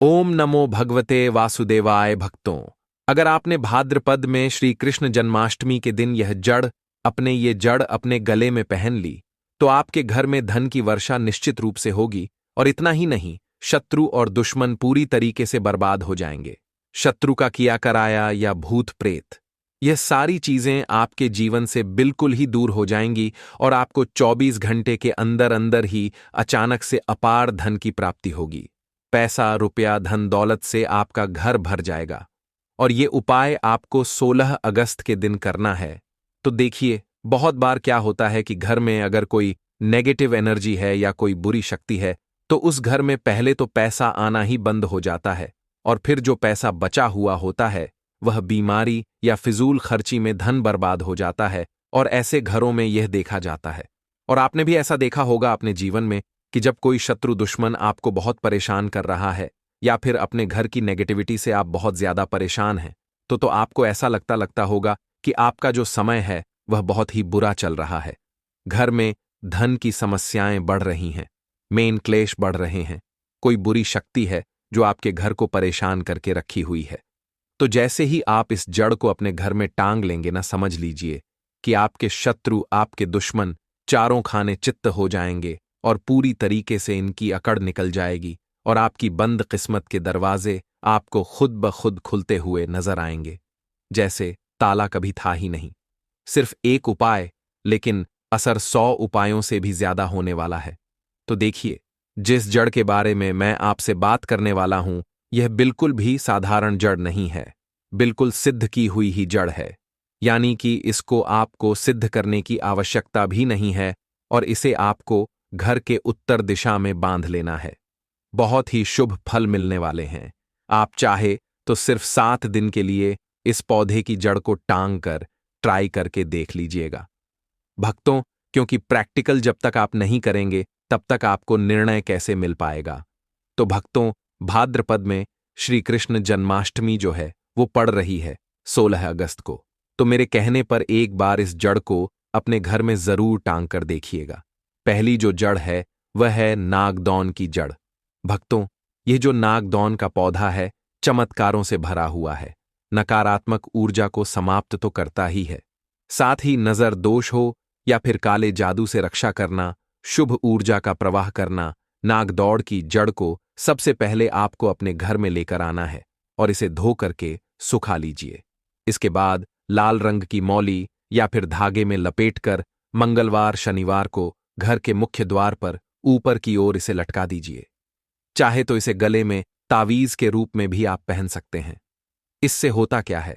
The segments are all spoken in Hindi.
ओम नमो भगवते वासुदेवाय। भक्तों, अगर आपने भाद्रपद में श्री कृष्ण जन्माष्टमी के दिन यह जड़ अपने गले में पहन ली तो आपके घर में धन की वर्षा निश्चित रूप से होगी। और इतना ही नहीं, शत्रु और दुश्मन पूरी तरीके से बर्बाद हो जाएंगे। शत्रु का किया कराया या भूत प्रेत, यह सारी चीजें आपके जीवन से बिल्कुल ही दूर हो जाएंगी और आपको 24 घंटे के अंदर अंदर ही अचानक से अपार धन की प्राप्ति होगी। पैसा, रुपया, धन दौलत से आपका घर भर जाएगा। और ये उपाय आपको 16 अगस्त के दिन करना है। तो देखिए, बहुत बार क्या होता है कि घर में अगर कोई नेगेटिव एनर्जी है या कोई बुरी शक्ति है तो उस घर में पहले तो पैसा आना ही बंद हो जाता है, और फिर जो पैसा बचा हुआ होता है वह बीमारी या फिजूल खर्ची में धन बर्बाद हो जाता है। और ऐसे घरों में यह देखा जाता है, और आपने भी ऐसा देखा होगा अपने जीवन में, कि जब कोई शत्रु दुश्मन आपको बहुत परेशान कर रहा है या फिर अपने घर की नेगेटिविटी से आप बहुत ज्यादा परेशान हैं, तो आपको ऐसा लगता होगा कि आपका जो समय है वह बहुत ही बुरा चल रहा है। घर में धन की समस्याएं बढ़ रही हैं, मेन क्लेश बढ़ रहे हैं, कोई बुरी शक्ति है जो आपके घर को परेशान करके रखी हुई है। तो जैसे ही आप इस जड़ को अपने घर में टांग लेंगे ना, समझ लीजिए कि आपके शत्रु, आपके दुश्मन चारों खाने चित्त हो जाएंगे और पूरी तरीके से इनकी अकड़ निकल जाएगी और आपकी बंद किस्मत के दरवाजे आपको खुद ब खुद खुलते हुए नजर आएंगे, जैसे ताला कभी था ही नहीं। सिर्फ एक उपाय, लेकिन असर 100 उपायों से भी ज्यादा होने वाला है। तो देखिए, जिस जड़ के बारे में मैं आपसे बात करने वाला हूं, यह बिल्कुल भी साधारण जड़ नहीं है, बिल्कुल सिद्ध की हुई ही जड़ है। यानी कि इसको आपको सिद्ध करने की आवश्यकता भी नहीं है, और इसे आपको घर के उत्तर दिशा में बांध लेना है। बहुत ही शुभ फल मिलने वाले हैं। आप चाहे तो सिर्फ 7 दिन के लिए इस पौधे की जड़ को टांग कर ट्राई करके देख लीजिएगा। भक्तों, क्योंकि प्रैक्टिकल जब तक आप नहीं करेंगे तब तक आपको निर्णय कैसे मिल पाएगा। तो भक्तों, भाद्रपद में श्री कृष्ण जन्माष्टमी जो है वो पड़ रही है 16 अगस्त को। तो मेरे कहने पर एक बार इस जड़ को अपने घर में जरूर टांग कर देखिएगा। पहली जो जड़ है वह है नागदौन की जड़। भक्तों, यह जो नागदौन का पौधा है चमत्कारों से भरा हुआ है। नकारात्मक ऊर्जा को समाप्त तो करता ही है, साथ ही नजर दोष हो या फिर काले जादू से रक्षा करना, शुभ ऊर्जा का प्रवाह करना। नागदौड़ की जड़ को सबसे पहले आपको अपने घर में लेकर आना है और इसे धो करके सुखा लीजिए। इसके बाद लाल रंग की मौली या फिर धागे में लपेटकर मंगलवार, शनिवार को घर के मुख्य द्वार पर ऊपर की ओर इसे लटका दीजिए। चाहे तो इसे गले में तावीज के रूप में भी आप पहन सकते हैं। इससे होता क्या है,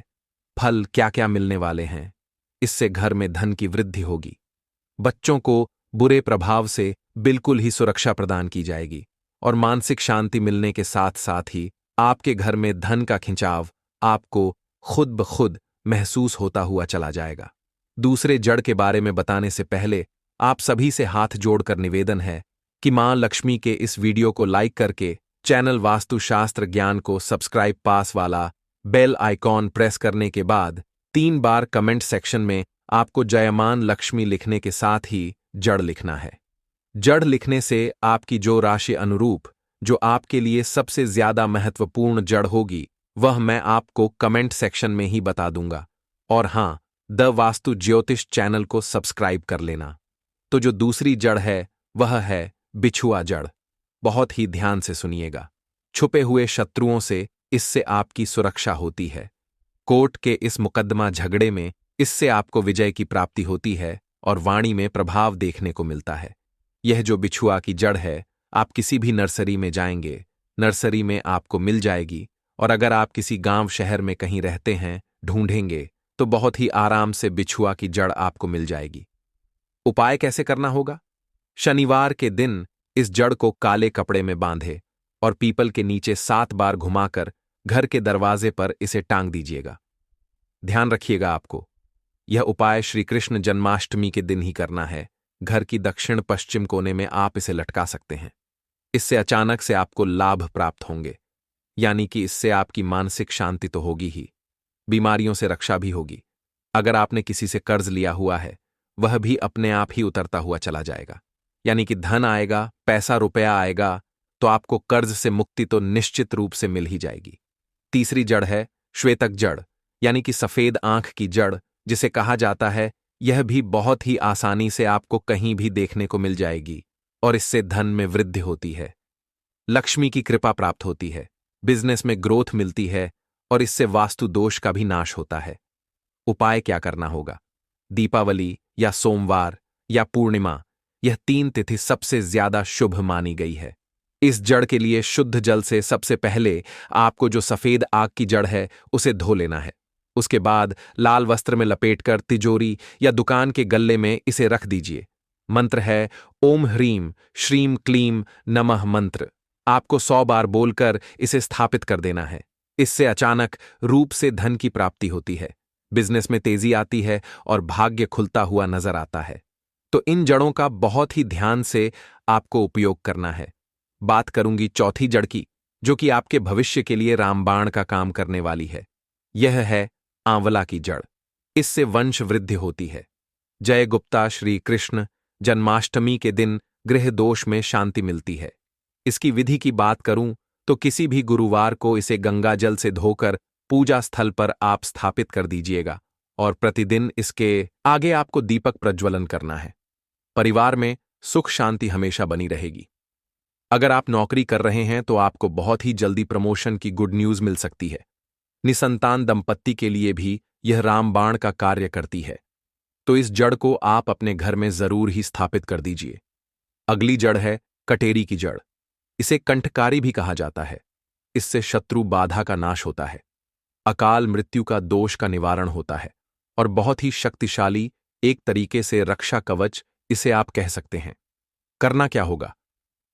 फल क्या क्या मिलने वाले हैं। इससे घर में धन की वृद्धि होगी, बच्चों को बुरे प्रभाव से बिल्कुल ही सुरक्षा प्रदान की जाएगी, और मानसिक शांति मिलने के साथ साथ ही आपके घर में धन का खिंचाव आपको खुद ब खुद महसूस होता हुआ चला जाएगा। दूसरे जड़ के बारे में बताने से पहले आप सभी से हाथ जोड़कर निवेदन है कि मां लक्ष्मी के इस वीडियो को लाइक करके चैनल वास्तुशास्त्र ज्ञान को सब्सक्राइब, पास वाला बेल आइकॉन प्रेस करने के बाद 3 बार कमेंट सेक्शन में आपको जयमान लक्ष्मी लिखने के साथ ही जड़ लिखना है। जड़ लिखने से आपकी जो राशि अनुरूप जो आपके लिए सबसे ज्यादा महत्वपूर्ण जड़ होगी वह मैं आपको कमेंट सेक्शन में ही बता दूंगा। और हां, द वास्तु ज्योतिष चैनल को सब्सक्राइब कर लेना। तो जो दूसरी जड़ है वह है बिछुआ जड़। बहुत ही ध्यान से सुनिएगा। छुपे हुए शत्रुओं से इससे आपकी सुरक्षा होती है। कोर्ट के इस मुकदमा झगड़े में इससे आपको विजय की प्राप्ति होती है और वाणी में प्रभाव देखने को मिलता है। यह जो बिछुआ की जड़ है, आप किसी भी नर्सरी में जाएंगे, नर्सरी में आपको मिल जाएगी। और अगर आप किसी गांव शहर में कहीं रहते हैं, ढूंढेंगे तो बहुत ही आराम से बिछुआ की जड़ आपको मिल जाएगी। उपाय कैसे करना होगा? शनिवार के दिन इस जड़ को काले कपड़े में बांधे और पीपल के नीचे 7 बार घुमाकर घर के दरवाजे पर इसे टांग दीजिएगा। ध्यान रखिएगा, आपको यह उपाय श्री कृष्ण जन्माष्टमी के दिन ही करना है। घर की दक्षिण पश्चिम कोने में आप इसे लटका सकते हैं। इससे अचानक से आपको लाभ प्राप्त होंगे, यानी कि इससे आपकी मानसिक शांति तो होगी ही, बीमारियों से रक्षा भी होगी। अगर आपने किसी से कर्ज लिया हुआ है वह भी अपने आप ही उतरता हुआ चला जाएगा, यानी कि धन आएगा, पैसा रुपया आएगा तो आपको कर्ज से मुक्ति तो निश्चित रूप से मिल ही जाएगी। तीसरी जड़ है श्वेतक जड़, यानी कि सफेद आंख की जड़, जिसे कहा जाता है। यह भी बहुत ही आसानी से आपको कहीं भी देखने को मिल जाएगी और इससे धन में वृद्धि होती है, लक्ष्मी की कृपा प्राप्त होती है, बिजनेस में ग्रोथ मिलती है और इससे वास्तु दोष का भी नाश होता है। उपाय क्या करना होगा? दीपावली या सोमवार या पूर्णिमा, यह 3 तिथि सबसे ज्यादा शुभ मानी गई है। इस जड़ के लिए शुद्ध जल से सबसे पहले आपको जो सफेद आग की जड़ है उसे धो लेना है। उसके बाद लाल वस्त्र में लपेटकर तिजोरी या दुकान के गल्ले में इसे रख दीजिए। मंत्र है ओम ह्रीम श्रीम क्लीम नमः मंत्र। आपको 100 बार बोलकर इसे स्थापित कर देना है। इससे अचानक रूप से धन की प्राप्ति होती है, बिजनेस में तेजी आती है और भाग्य खुलता हुआ नजर आता है। तो इन जड़ों का बहुत ही ध्यान से आपको उपयोग करना है। बात करूंगी चौथी जड़ की, जो कि आपके भविष्य के लिए रामबाण का काम करने वाली है। यह है आंवला की जड़। इससे वंश वृद्धि होती है। जय गुप्ता श्री कृष्ण जन्माष्टमी के दिन गृह दोष में शांति मिलती है। इसकी विधि की बात करूं तो किसी भी गुरुवार को इसे गंगा जल से धोकर पूजा स्थल पर आप स्थापित कर दीजिएगा और प्रतिदिन इसके आगे आपको दीपक प्रज्वलन करना है। परिवार में सुख शांति हमेशा बनी रहेगी। अगर आप नौकरी कर रहे हैं तो आपको बहुत ही जल्दी प्रमोशन की गुड न्यूज मिल सकती है। निसंतान दंपत्ति के लिए भी यह रामबाण का कार्य करती है। तो इस जड़ को आप अपने घर में जरूर ही स्थापित कर दीजिए। अगली जड़ है कटेरी की जड़। इसे कंठकारी भी कहा जाता है। इससे शत्रु बाधा का नाश होता है, अकाल मृत्यु का दोष का निवारण होता है और बहुत ही शक्तिशाली एक तरीके से रक्षा कवच इसे आप कह सकते हैं। करना क्या होगा?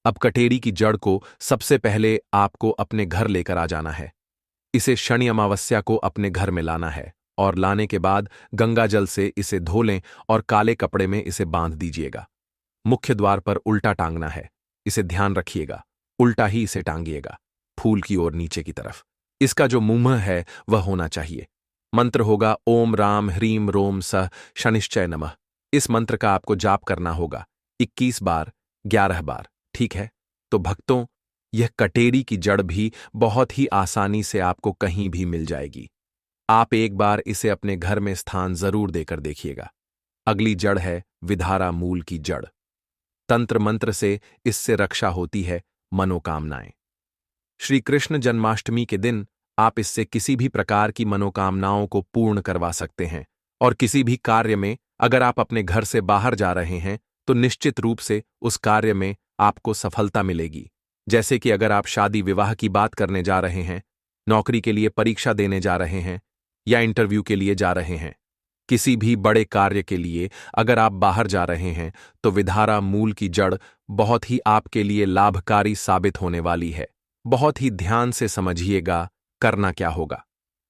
अब कटेरी की जड़ को सबसे पहले आपको अपने घर लेकर आ जाना है। इसे शनि अमावस्या को अपने घर में लाना है और लाने के बाद गंगा जल से इसे धो लें और काले कपड़े में इसे बांध दीजिएगा। मुख्य द्वार पर उल्टा टांगना है। इसे ध्यान रखिएगा, उल्टा ही इसे टांगिएगा, फूल की ओर नीचे की तरफ। इसका जो मुंह है वह होना चाहिए। मंत्र होगा ओम राम ह्रीम रोम सह शनिश्चय नमः। इस मंत्र का आपको जाप करना होगा 21 बार 11 बार। ठीक है? तो भक्तों, यह कटेरी की जड़ भी बहुत ही आसानी से आपको कहीं भी मिल जाएगी। आप एक बार इसे अपने घर में स्थान जरूर देकर देखिएगा। अगली जड़ है विधारा मूल की जड़। तंत्र मंत्र से इससे रक्षा होती है, मनोकामनाएं। श्री कृष्ण जन्माष्टमी के दिन आप इससे किसी भी प्रकार की मनोकामनाओं को पूर्ण करवा सकते हैं और किसी भी कार्य में अगर आप अपने घर से बाहर जा रहे हैं तो निश्चित रूप से उस कार्य में आपको सफलता मिलेगी। जैसे कि अगर आप शादी विवाह की बात करने जा रहे हैं, नौकरी के लिए परीक्षा देने जा रहे हैं या इंटरव्यू के लिए जा रहे हैं, किसी भी बड़े कार्य के लिए अगर आप बाहर जा रहे हैं तो विधारा मूल की जड़ बहुत ही आपके लिए लाभकारी साबित होने वाली है। बहुत ही ध्यान से समझिएगा करना क्या होगा।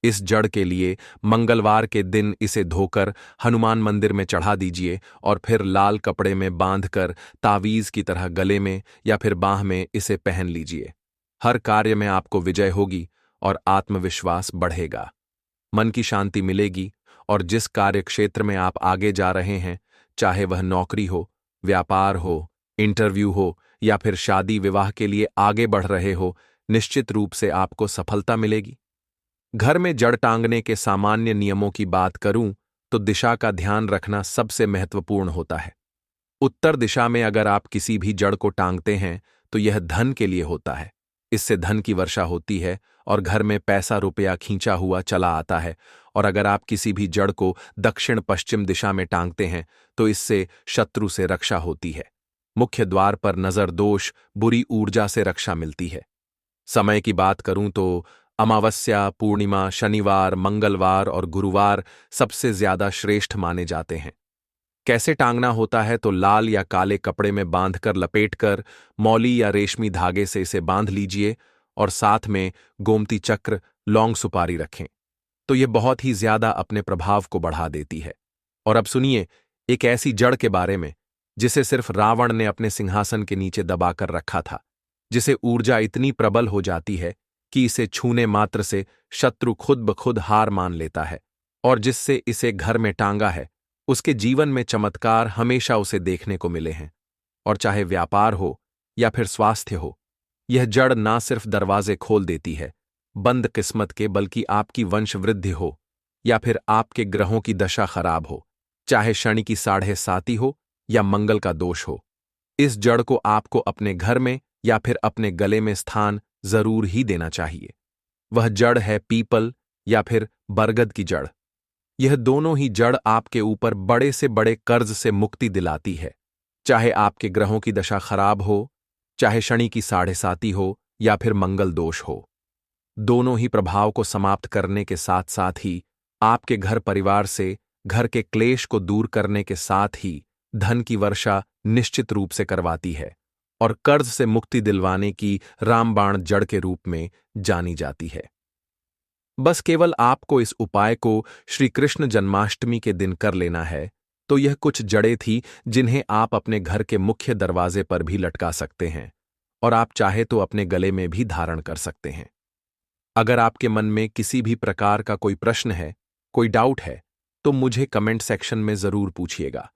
इस जड़ के लिए मंगलवार के दिन इसे धोकर हनुमान मंदिर में चढ़ा दीजिए और फिर लाल कपड़े में बांधकर तावीज की तरह गले में या फिर बांह में इसे पहन लीजिए। हर कार्य में आपको विजय होगी और आत्मविश्वास बढ़ेगा, मन की शांति मिलेगी और जिस कार्य क्षेत्र में आप आगे जा रहे हैं, चाहे वह नौकरी हो, व्यापार हो, इंटरव्यू हो या फिर शादी विवाह के लिए आगे बढ़ रहे हो, निश्चित रूप से आपको सफलता मिलेगी। घर में जड़ टांगने के सामान्य नियमों की बात करूं तो दिशा का ध्यान रखना सबसे महत्वपूर्ण होता है। उत्तर दिशा में अगर आप किसी भी जड़ को टांगते हैं तो यह धन के लिए होता है। इससे धन की वर्षा होती है और घर में पैसा रुपया खींचा हुआ चला आता है। और अगर आप किसी भी जड़ को दक्षिण पश्चिम दिशा में टांगते हैं तो इससे शत्रु से रक्षा होती है। मुख्य द्वार पर नजर दोष, बुरी ऊर्जा से रक्षा मिलती है। समय की बात करूं तो अमावस्या, पूर्णिमा, शनिवार, मंगलवार और गुरुवार सबसे ज्यादा श्रेष्ठ माने जाते हैं। कैसे टांगना होता है तो लाल या काले कपड़े में बांधकर लपेटकर मौली या रेशमी धागे से इसे बांध लीजिए और साथ में गोमती चक्र, लौंग सुपारी रखें तो यह बहुत ही ज्यादा अपने प्रभाव को बढ़ा देती है। और अब सुनिए एक ऐसी जड़ के बारे में जिसे सिर्फ रावण ने अपने सिंहासन के नीचे दबाकर रखा था, जिसे ऊर्जा इतनी प्रबल हो जाती है कि इसे छूने मात्र से शत्रु खुद ब खुद हार मान लेता है। और जिससे इसे घर में टांगा है उसके जीवन में चमत्कार हमेशा उसे देखने को मिले हैं। और चाहे व्यापार हो या फिर स्वास्थ्य हो यह जड़ ना सिर्फ दरवाजे खोल देती है बंद किस्मत के, बल्कि आपकी वंश वृद्धि हो या फिर आपके ग्रहों की दशा खराब हो, चाहे शनि की 7.5 हो या मंगल का दोष हो, इस जड़ को आपको अपने घर में या फिर अपने गले में स्थान जरूर ही देना चाहिए। वह जड़ है पीपल या फिर बरगद की जड़। यह दोनों ही जड़ आपके ऊपर बड़े से बड़े कर्ज से मुक्ति दिलाती है, चाहे आपके ग्रहों की दशा खराब हो, चाहे शनि की 7.5 हो या फिर मंगल दोष हो। दोनों ही प्रभाव को समाप्त करने के साथ साथ ही आपके घर परिवार से घर के क्लेश को दूर करने के साथ ही धन की वर्षा निश्चित रूप से करवाती है और कर्ज से मुक्ति दिलवाने की रामबाण जड़ के रूप में जानी जाती है। बस केवल आपको इस उपाय को श्री कृष्ण जन्माष्टमी के दिन कर लेना है। तो यह कुछ जड़ें थी जिन्हें आप अपने घर के मुख्य दरवाजे पर भी लटका सकते हैं और आप चाहे तो अपने गले में भी धारण कर सकते हैं। अगर आपके मन में किसी भी प्रकार का कोई प्रश्न है, कोई डाउट है, तो मुझे कमेंट सेक्शन में जरूर पूछिएगा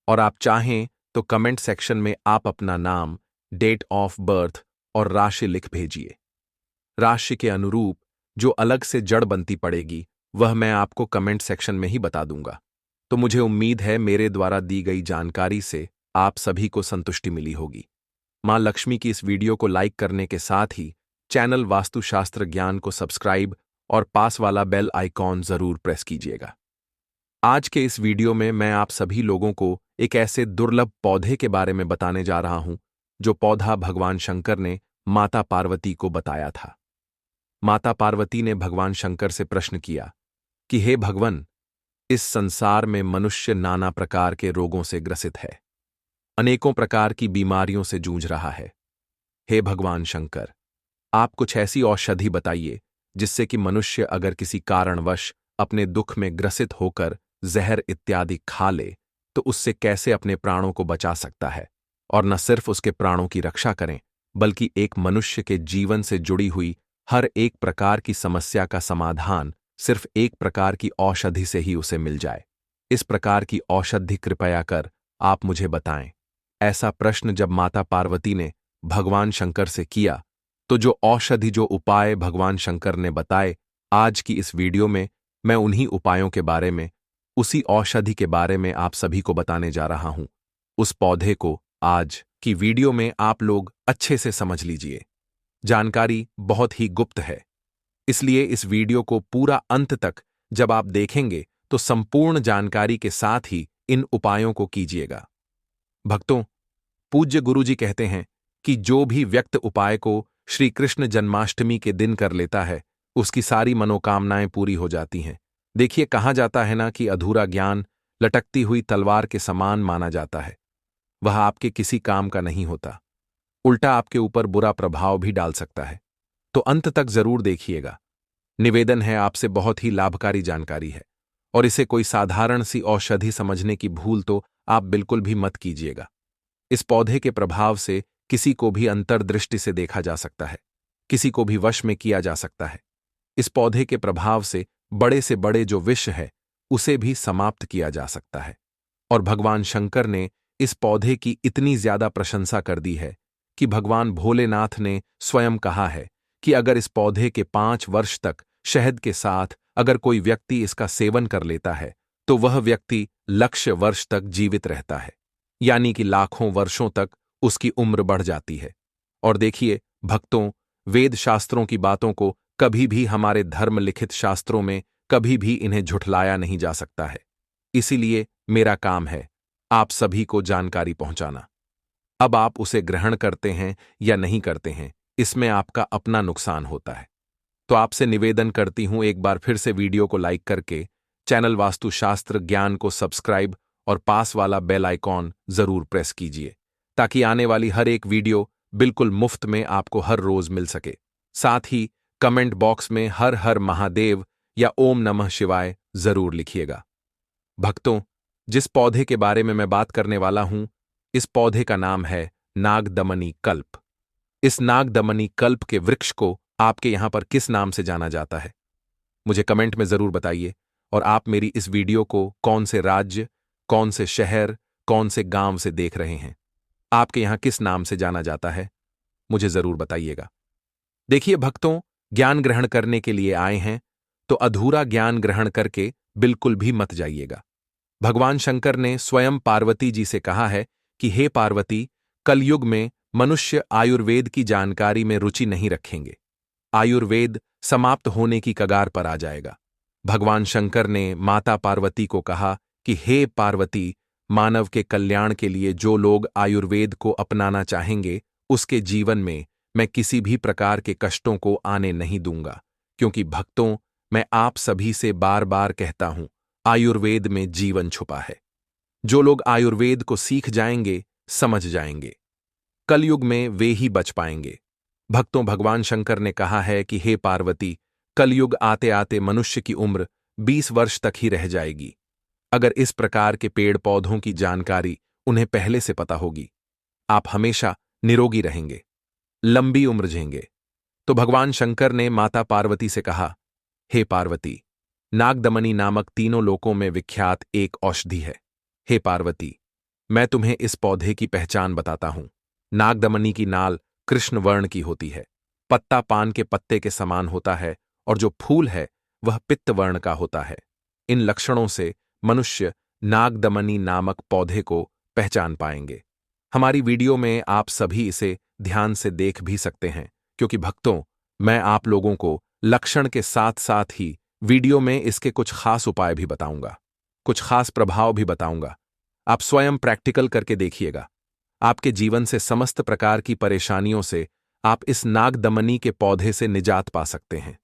और आप चाहें तो कमेंट सेक्शन में आप अपना नाम, डेट ऑफ बर्थ और राशि लिख भेजिए। राशि के अनुरूप जो अलग से जड़ बनती पड़ेगी वह मैं आपको कमेंट सेक्शन में ही बता दूंगा। तो मुझे उम्मीद है मेरे द्वारा दी गई जानकारी से आप सभी को संतुष्टि मिली होगी। मां लक्ष्मी की इस वीडियो को लाइक करने के साथ ही चैनल वास्तुशास्त्र ज्ञान को सब्सक्राइब और पास वाला बेल आइकॉन जरूर प्रेस कीजिएगा। आज के इस वीडियो में मैं आप सभी लोगों को एक ऐसे दुर्लभ पौधे के बारे में बताने जा रहा हूं जो पौधा भगवान शंकर ने माता पार्वती को बताया था। माता पार्वती ने भगवान शंकर से प्रश्न किया कि हे भगवान, इस संसार में मनुष्य नाना प्रकार के रोगों से ग्रसित है, अनेकों प्रकार की बीमारियों से जूझ रहा है। हे भगवान शंकर, आप कुछ ऐसी औषधि बताइए जिससे कि मनुष्य अगर किसी कारणवश अपने दुख में ग्रसित होकर जहर इत्यादि खा ले तो उससे कैसे अपने प्राणों को बचा सकता है, और न सिर्फ उसके प्राणों की रक्षा करें बल्कि एक मनुष्य के जीवन से जुड़ी हुई हर एक प्रकार की समस्या का समाधान सिर्फ एक प्रकार की औषधि से ही उसे मिल जाए। इस प्रकार की औषधि कृपया कर आप मुझे बताएं। ऐसा प्रश्न जब माता पार्वती ने भगवान शंकर से किया तो जो औषधि, जो उपाय भगवान शंकर ने बताए, आज की इस वीडियो में मैं उन्हीं उपायों के बारे में, उसी औषधि के बारे में आप सभी को बताने जा रहा हूं। उस पौधे को आज की वीडियो में आप लोग अच्छे से समझ लीजिए। जानकारी बहुत ही गुप्त है, इसलिए इस वीडियो को पूरा अंत तक जब आप देखेंगे तो संपूर्ण जानकारी के साथ ही इन उपायों को कीजिएगा। भक्तों, पूज्य गुरुजी कहते हैं कि जो भी व्यक्ति उपाय को श्री कृष्ण जन्माष्टमी के दिन कर लेता है उसकी सारी मनोकामनाएं पूरी हो जाती हैं। देखिए, कहा जाता है ना कि अधूरा ज्ञान लटकती हुई तलवार के समान माना जाता है। वह आपके किसी काम का नहीं होता, उल्टा आपके ऊपर बुरा प्रभाव भी डाल सकता है। तो अंत तक जरूर देखिएगा। निवेदन है आपसे, बहुत ही लाभकारी जानकारी है और इसे कोई साधारण सी औषधि समझने की भूल तो आप बिल्कुल भी मत कीजिएगा। इस पौधे के प्रभाव से किसी को भी अंतर्दृष्टि से देखा जा सकता है, किसी को भी वश में किया जा सकता है। इस पौधे के प्रभाव से बड़े जो विष है उसे भी समाप्त किया जा सकता है। और भगवान शंकर ने इस पौधे की इतनी ज्यादा प्रशंसा कर दी है कि भगवान भोलेनाथ ने स्वयं कहा है कि अगर इस पौधे के 5 वर्ष तक शहद के साथ अगर कोई व्यक्ति इसका सेवन कर लेता है तो वह व्यक्ति लक्ष वर्ष तक जीवित रहता है, यानी कि लाखों वर्षों तक उसकी उम्र बढ़ जाती है। और देखिए भक्तों, वेद शास्त्रों की बातों को कभी भी हमारे धर्म लिखित शास्त्रों में कभी भी इन्हें झुठलाया नहीं जा सकता है। इसीलिए मेरा काम है आप सभी को जानकारी पहुंचाना। अब आप उसे ग्रहण करते हैं या नहीं करते हैं, इसमें आपका अपना नुकसान होता है। तो आपसे निवेदन करती हूं, एक बार फिर से वीडियो को लाइक करके चैनल वास्तुशास्त्र ज्ञान को सब्सक्राइब और पास वाला बेल आइकॉन जरूर प्रेस कीजिए ताकि आने वाली हर एक वीडियो बिल्कुल मुफ्त में आपको हर रोज मिल सके। साथ ही कमेंट बॉक्स में हर हर महादेव या ओम नमः शिवाय जरूर लिखिएगा। भक्तों, जिस पौधे के बारे में मैं बात करने वाला हूं, इस पौधे का नाम है नागदमनी कल्प। इस नागदमनी कल्प के वृक्ष को आपके यहां पर किस नाम से जाना जाता है, मुझे कमेंट में जरूर बताइए। और आप मेरी इस वीडियो को कौन से राज्य, कौन से शहर, कौन से गांव से देख रहे हैं, आपके यहां किस नाम से जाना जाता है, मुझे जरूर बताइएगा। देखिए भक्तों, ज्ञान ग्रहण करने के लिए आए हैं तो अधूरा ज्ञान ग्रहण करके बिल्कुल भी मत जाइएगा। भगवान शंकर ने स्वयं पार्वती जी से कहा है कि हे पार्वती, कलयुग में मनुष्य आयुर्वेद की जानकारी में रुचि नहीं रखेंगे। आयुर्वेद समाप्त होने की कगार पर आ जाएगा। भगवान शंकर ने माता पार्वती को कहा कि हे पार्वती, मानव के कल्याण के लिए जो लोग आयुर्वेद को अपनाना चाहेंगे, उसके जीवन में मैं किसी भी प्रकार के कष्टों को आने नहीं दूंगा, क्योंकि भक्तों, मैं आप सभी से बार बार कहता हूं, आयुर्वेद में जीवन छुपा है। जो लोग आयुर्वेद को सीख जाएंगे, समझ जाएंगे, कलयुग में वे ही बच पाएंगे। भक्तों, भगवान शंकर ने कहा है कि हे पार्वती, कलयुग आते आते मनुष्य की उम्र 20 वर्ष तक ही रह जाएगी। अगर इस प्रकार के पेड़ पौधों की जानकारी उन्हें पहले से पता होगी, आप हमेशा निरोगी रहेंगे, लंबी उम्र जिएंगे। तो भगवान शंकर ने माता पार्वती से कहा, हे पार्वती, नागदमनी नामक तीनों लोकों में विख्यात एक औषधि है। हे पार्वती, मैं तुम्हें इस पौधे की पहचान बताता हूं। नागदमनी की नाल कृष्ण वर्ण की होती है, पत्ता पान के पत्ते के समान होता है और जो फूल है वह पित्त वर्ण का होता है। इन लक्षणों से मनुष्य नागदमनी नामक पौधे को पहचान पाएंगे। हमारी वीडियो में आप सभी इसे ध्यान से देख भी सकते हैं, क्योंकि भक्तों, मैं आप लोगों को लक्षण के साथ साथ ही वीडियो में इसके कुछ खास उपाय भी बताऊंगा, कुछ खास प्रभाव भी बताऊंगा। आप स्वयं प्रैक्टिकल करके देखिएगा। आपके जीवन से समस्त प्रकार की परेशानियों से आप इस नागदमनी के पौधे से निजात पा सकते हैं।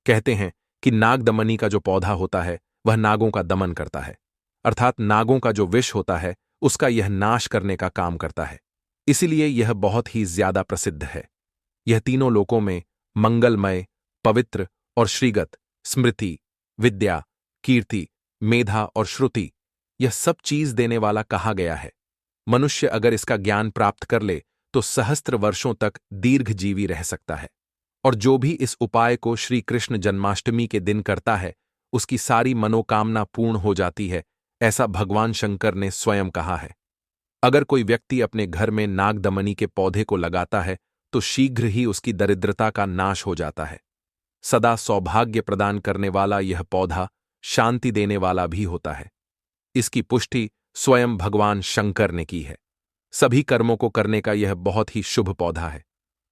कहते हैं कि नागदमनी का जो पौधा होता है वह नागों का दमन करता है, अर्थात नागों का जो विष होता है उसका यह नाश करने का काम करता है। इसीलिए यह बहुत ही ज्यादा प्रसिद्ध है। यह तीनों लोकों में मंगलमय, पवित्र और श्रीगत, स्मृति, विद्या, कीर्ति, मेधा और श्रुति, यह सब चीज देने वाला कहा गया है। मनुष्य अगर इसका ज्ञान प्राप्त कर ले तो सहस्त्र वर्षों तक दीर्घजीवी रह सकता है। और जो भी इस उपाय को श्री कृष्ण जन्माष्टमी के दिन करता है, उसकी सारी मनोकामना पूर्ण हो जाती है, ऐसा भगवान शंकर ने स्वयं कहा है। अगर कोई व्यक्ति अपने घर में नागदमनी के पौधे को लगाता है तो शीघ्र ही उसकी दरिद्रता का नाश हो जाता है। सदा सौभाग्य प्रदान करने वाला यह पौधा शांति देने वाला भी होता है। इसकी पुष्टि स्वयं भगवान शंकर ने की है। सभी कर्मों को करने का यह बहुत ही शुभ पौधा है।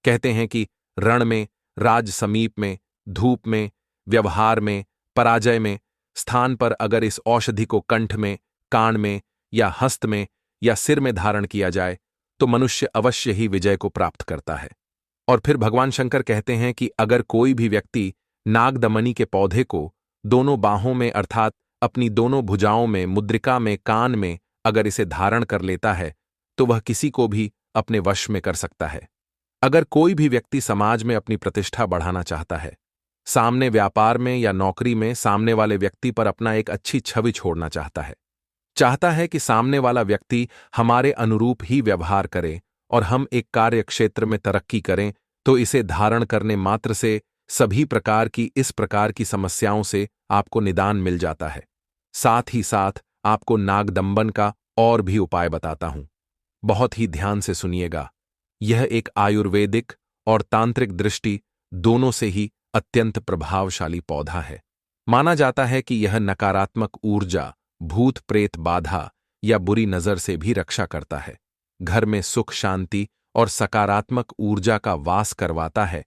कहते हैं कि रण में, राज समीप में, धूप में, व्यवहार में, पराजय में, स्थान पर अगर इस औषधि को कंठ में, कान में या हस्त में या सिर में धारण किया जाए तो मनुष्य अवश्य ही विजय को प्राप्त करता है। और फिर भगवान शंकर कहते हैं कि अगर कोई भी व्यक्ति नागदमनी के पौधे को दोनों बाहों में अर्थात अपनी दोनों भुजाओं में, मुद्रिका में, कान में अगर इसे धारण कर लेता है तो वह किसी को भी अपने वश में कर सकता है। अगर कोई भी व्यक्ति समाज में अपनी प्रतिष्ठा बढ़ाना चाहता है, सामने व्यापार में या नौकरी में सामने वाले व्यक्ति पर अपना एक अच्छी छवि छोड़ना चाहता है कि सामने वाला व्यक्ति हमारे अनुरूप ही व्यवहार करे और हम एक कार्य क्षेत्र में तरक्की करें, तो इसे धारण करने मात्र से सभी प्रकार की इस प्रकार की समस्याओं से आपको निदान मिल जाता है। साथ ही साथ आपको नागदंबन का और भी उपाय बताता हूं। बहुत ही ध्यान से सुनिएगा। यह एक आयुर्वेदिक और तांत्रिक दृष्टि दोनों से ही अत्यंत प्रभावशाली पौधा है। माना जाता है कि यह नकारात्मक ऊर्जा, भूत प्रेत बाधा या बुरी नजर से भी रक्षा करता है, घर में सुख शांति और सकारात्मक ऊर्जा का वास करवाता है